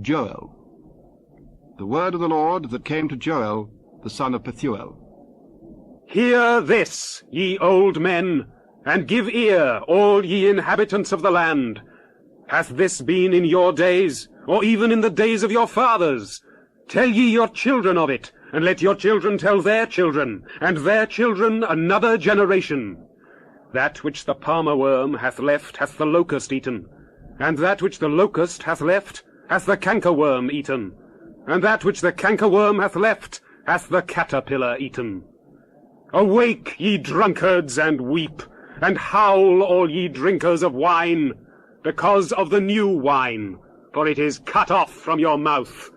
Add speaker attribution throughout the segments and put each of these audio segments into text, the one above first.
Speaker 1: Joel. The word of the Lord that came to Joel, the son of Pethuel.
Speaker 2: Hear this, ye old men, and give ear, all ye inhabitants of the land. Hath this been in your days, or even in the days of your fathers? Tell ye your children of it, and let your children tell their children, and their children another generation. That which the palmer worm hath left hath the locust eaten, and that which the locust hath left hath the cankerworm eaten, and that which the cankerworm hath left hath the caterpillar eaten. Awake, ye drunkards, and weep, and howl, all ye drinkers of wine, because of the new wine, for it is cut off from your mouth.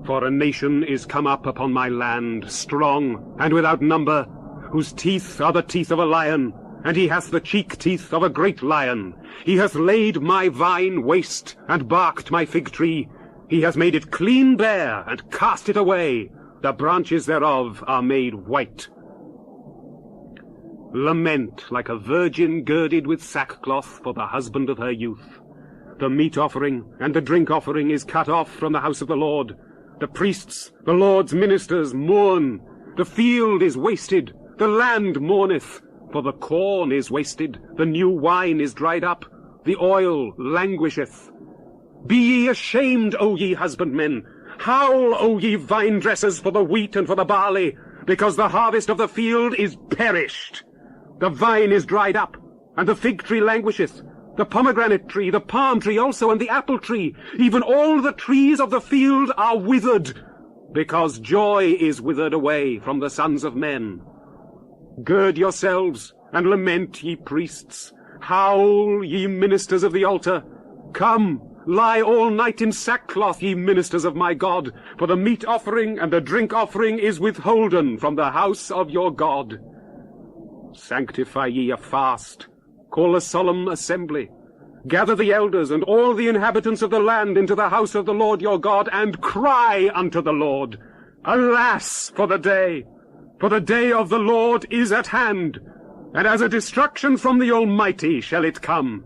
Speaker 2: For a nation is come up upon my land, strong and without number, whose teeth are the teeth of a lion, and he hath the cheek teeth of a great lion. He hath laid my vine waste, and barked my fig tree. He hath made it clean bare, and cast it away. The branches thereof are made white. Lament like a virgin girded with sackcloth for the husband of her youth. The meat offering and the drink offering is cut off from the house of the Lord. The priests, the Lord's ministers, mourn. The field is wasted, the land mourneth, for the corn is wasted, the new wine is dried up, the oil languisheth. Be ye ashamed, O ye husbandmen! Howl, O ye vine-dressers, for the wheat and for the barley, because the harvest of the field is perished. The vine is dried up, and the fig tree languisheth, the pomegranate tree, the palm tree also, and the apple tree, even all the trees of the field are withered, because joy is withered away from the sons of men. Gird yourselves, and lament, ye priests. Howl, ye ministers of the altar. Come, lie all night in sackcloth, ye ministers of my God, for the meat offering and the drink offering is withholden from the house of your God. Sanctify ye a fast, call a solemn assembly. Gather the elders and all the inhabitants of the land into the house of the Lord your God, and cry unto the Lord. Alas for the day! For the day of the Lord is at hand, and as a destruction from the Almighty shall it come.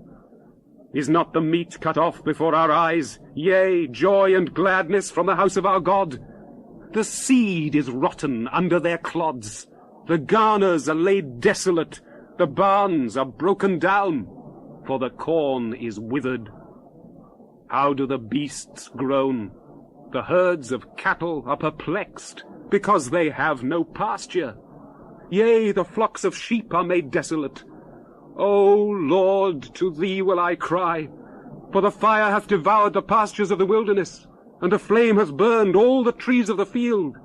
Speaker 2: Is not the meat cut off before our eyes, yea, joy and gladness from the house of our God? The seed is rotten under their clods, the garners are laid desolate, the barns are broken down, for the corn is withered. How do the beasts groan? The herds of cattle are perplexed, because they have no pasture. Yea, the flocks of sheep are made desolate. O Lord, to thee will I cry, for the fire hath devoured the pastures of the wilderness, and the flame hath burned all the trees of the field.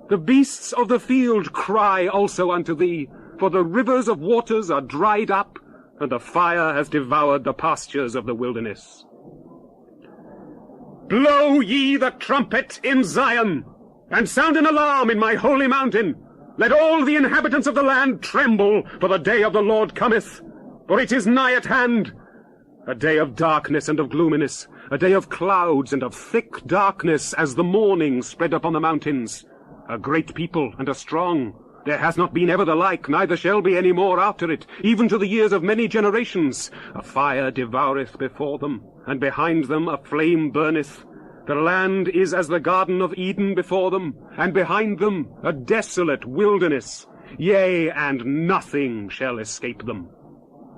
Speaker 2: The beasts of the field cry also unto thee, for the rivers of waters are dried up, and the fire hath devoured the pastures of the wilderness. Blow ye the trumpet in Zion, and sound an alarm in my holy mountain. Let all the inhabitants of the land tremble, for the day of the Lord cometh, for it is nigh at hand. A day of darkness and of gloominess, a day of clouds and of thick darkness, as the morning spread upon the mountains. A great people and a strong. There hath not been ever the like, neither shall be any more after it, even to the years of many generations. A fire devoureth before them, and behind them a flame burneth. The land is as the Garden of Eden before them, and behind them a desolate wilderness. Yea, and nothing shall escape them.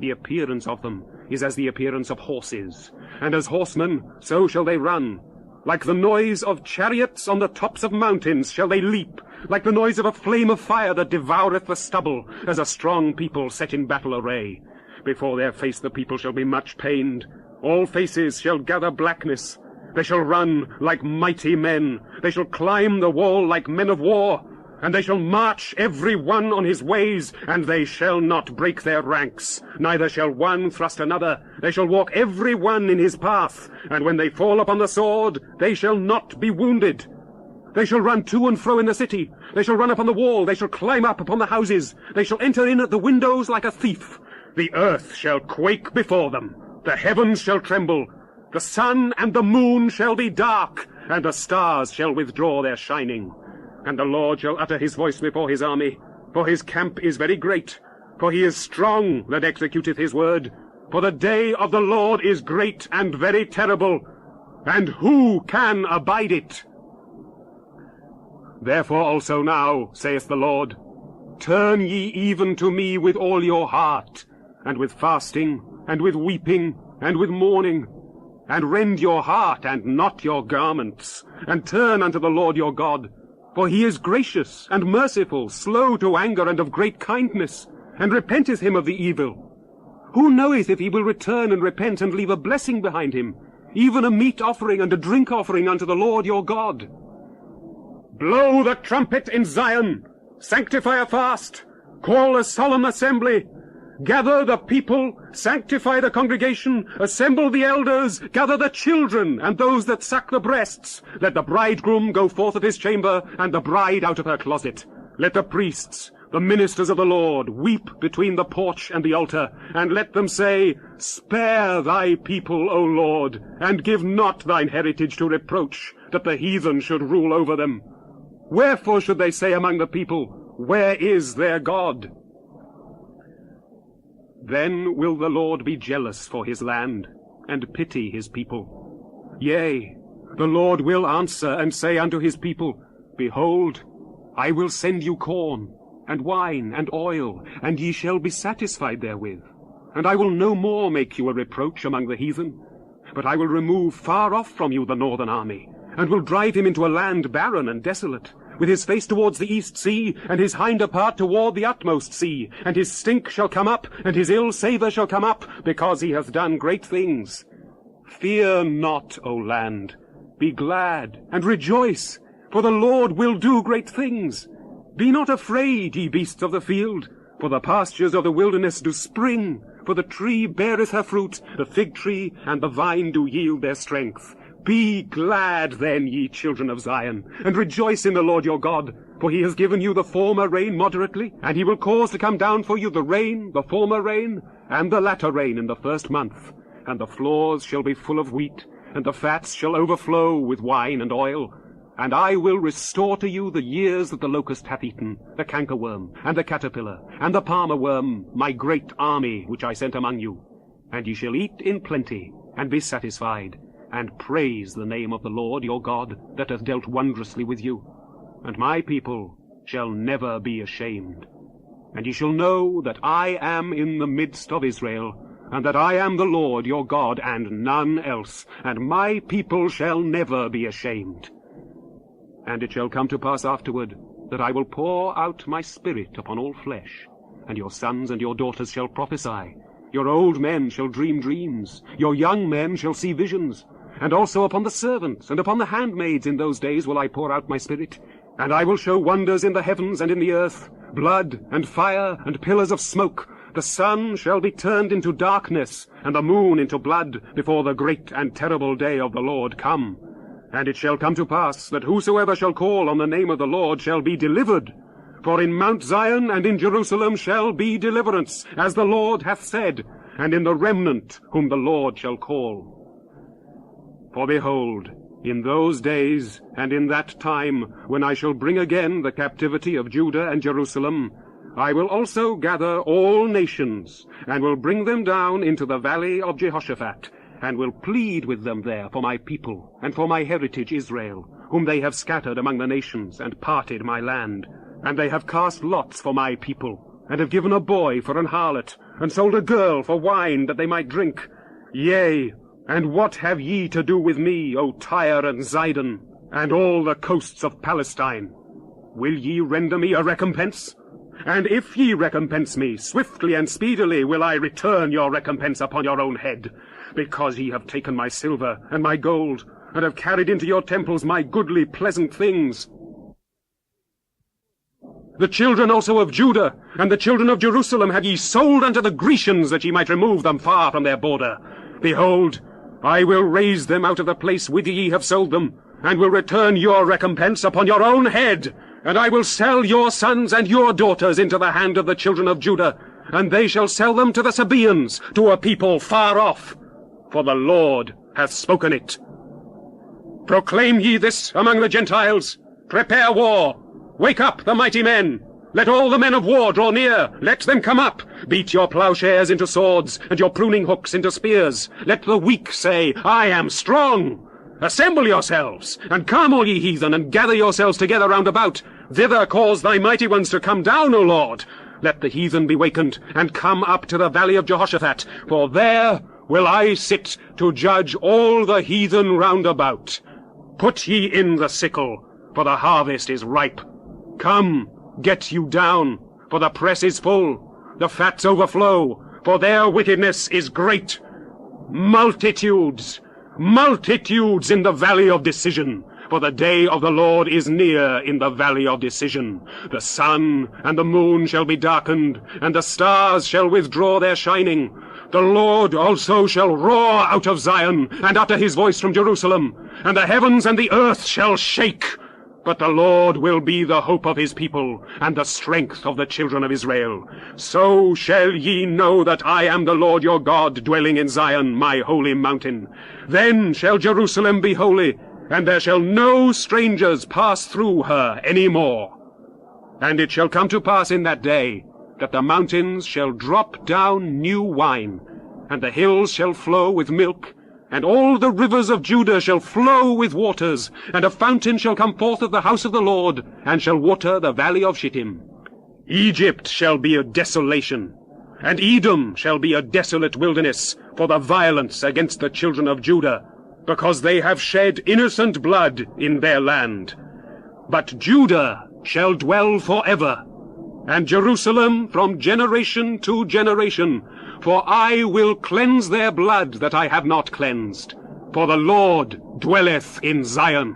Speaker 2: The appearance of them is as the appearance of horses, and as horsemen so shall they run. Like the noise of chariots on the tops of mountains shall they leap, like the noise of a flame of fire that devoureth the stubble, as a strong people set in battle array. Before their face the people shall be much pained. All faces shall gather blackness. They shall run like mighty men. They shall climb the wall like men of war. And they shall march every one on his ways, and they shall not break their ranks. Neither shall one thrust another. They shall walk every one in his path. And when they fall upon the sword, they shall not be wounded. They shall run to and fro in the city. They shall run upon the wall. They shall climb up upon the houses. They shall enter in at the windows like a thief. The earth shall quake before them. The heavens shall tremble. The sun and the moon shall be dark, and the stars shall withdraw their shining. And the Lord shall utter his voice before his army, for his camp is very great, for he is strong that executeth his word. For the day of the Lord is great and very terrible. and who can abide it? Therefore also now, saith the Lord, turn ye even to me with all your heart, and with fasting, and with weeping, and with mourning, and rend your heart, and not your garments, and turn unto the Lord your God. For he is gracious and merciful, slow to anger, and of great kindness, and repenteth him of the evil. Who knoweth if he will return and repent, and leave a blessing behind him, even a meat offering and a drink offering unto the Lord your God? Blow the trumpet in Zion, sanctify a fast, call a solemn assembly, gather the people, sanctify the congregation, assemble the elders, gather the children, and those that suck the breasts. Let the bridegroom go forth of his chamber, and the bride out of her closet. Let the priests, the ministers of the Lord, weep between the porch and the altar, and let them say, Spare thy people, O Lord, and give not thine heritage to reproach, that the heathen should rule over them. Wherefore should they say among the people, Where is their God? Then will the Lord be jealous for his land, and pity his people. Yea, the Lord will answer and say unto his people, Behold, I will send you corn, and wine, and oil, and ye shall be satisfied therewith. And I will no more make you a reproach among the heathen, but I will remove far off from you the northern army, and will drive him into a land barren and desolate, with his face towards the east sea, and his hinder part toward the utmost sea. And his stink shall come up, and his ill savour shall come up, because he hath done great things. Fear not, O land. Be glad, and rejoice, for the Lord will do great things. Be not afraid, ye beasts of the field, for the pastures of the wilderness do spring, for the tree beareth her fruit, the fig tree and the vine do yield their strength. Be glad then, ye children of Zion, and rejoice in the Lord your God, for he has given you the former rain moderately, and he will cause to come down for you the rain, the former rain, and the latter rain in the first month. And the floors shall be full of wheat, and the fats shall overflow with wine and oil. And I will restore to you the years that the locust hath eaten, the cankerworm, and the caterpillar, and the palmer worm, my great army which I sent among you. And ye shall eat in plenty, and be satisfied, and praise the name of the Lord your God, that hath dealt wondrously with you. And my people shall never be ashamed. And ye shall know that I am in the midst of Israel, and that I am the Lord your God, and none else, and my people shall never be ashamed. And it shall come to pass afterward, that I will pour out my spirit upon all flesh, and your sons and your daughters shall prophesy, your old men shall dream dreams, your young men shall see visions. And also upon the servants and upon the handmaids in those days will I pour out my spirit. And I will show wonders in the heavens and in the earth, blood and fire and pillars of smoke. The sun shall be turned into darkness, and the moon into blood, before the great and terrible day of the Lord come. And it shall come to pass, that whosoever shall call on the name of the Lord shall be delivered. For in Mount Zion and in Jerusalem shall be deliverance, as the Lord hath said, and in the remnant whom the Lord shall call. For behold, in those days and in that time, when I shall bring again the captivity of Judah and Jerusalem, I will also gather all nations, and will bring them down into the valley of Jehoshaphat, and will plead with them there for my people, and for my heritage Israel, whom they have scattered among the nations, and parted my land. And they have cast lots for my people, and have given a boy for an harlot, and sold a girl for wine that they might drink. Yea, and what have ye to do with me, O Tyre and Zidon, and all the coasts of Palestine? Will ye render me a recompense? And if ye recompense me, swiftly and speedily will I return your recompense upon your own head, because ye have taken my silver and my gold, and have carried into your temples my goodly pleasant things. The children also of Judah and the children of Jerusalem have ye sold unto the Grecians, that ye might remove them far from their border. Behold, I will raise them out of the place whither ye have sold them, and will return your recompense upon your own head. And I will sell your sons and your daughters into the hand of the children of Judah, and they shall sell them to the Sabaeans, to a people far off. For the Lord hath spoken it. Proclaim ye this among the Gentiles. Prepare war. Wake up the mighty men. Let all the men of war draw near. Let them come up. Beat your plowshares into swords, and your pruning hooks into spears. Let the weak say, I am strong. Assemble yourselves, and come, all ye heathen, and gather yourselves together round about. Thither cause thy mighty ones to come down, O Lord. Let the heathen be wakened, and come up to the valley of Jehoshaphat, for there will I sit to judge all the heathen round about. Put ye in the sickle, for the harvest is ripe. Come, get you down, for the press is full. The fats overflow, for their wickedness is great. Multitudes, multitudes in the valley of decision, for the day of the Lord is near in the valley of decision. The sun and the moon shall be darkened, and the stars shall withdraw their shining. The Lord also shall roar out of Zion, and utter his voice from Jerusalem, and the heavens and the earth shall shake. But the Lord will be the hope of his people, and the strength of the children of Israel. So shall ye know that I am the Lord your God, dwelling in Zion, my holy mountain. Then shall Jerusalem be holy, and there shall no strangers pass through her any more. And it shall come to pass in that day, that the mountains shall drop down new wine, and the hills shall flow with milk, and all the rivers of Judah shall flow with waters, and a fountain shall come forth of the house of the Lord, and shall water the valley of Shittim. Egypt shall be a desolation, and Edom shall be a desolate wilderness, for the violence against the children of Judah, because they have shed innocent blood in their land. But Judah shall dwell forever, and Jerusalem from generation to generation, for I will cleanse their blood that I have not cleansed, for the Lord dwelleth in Zion.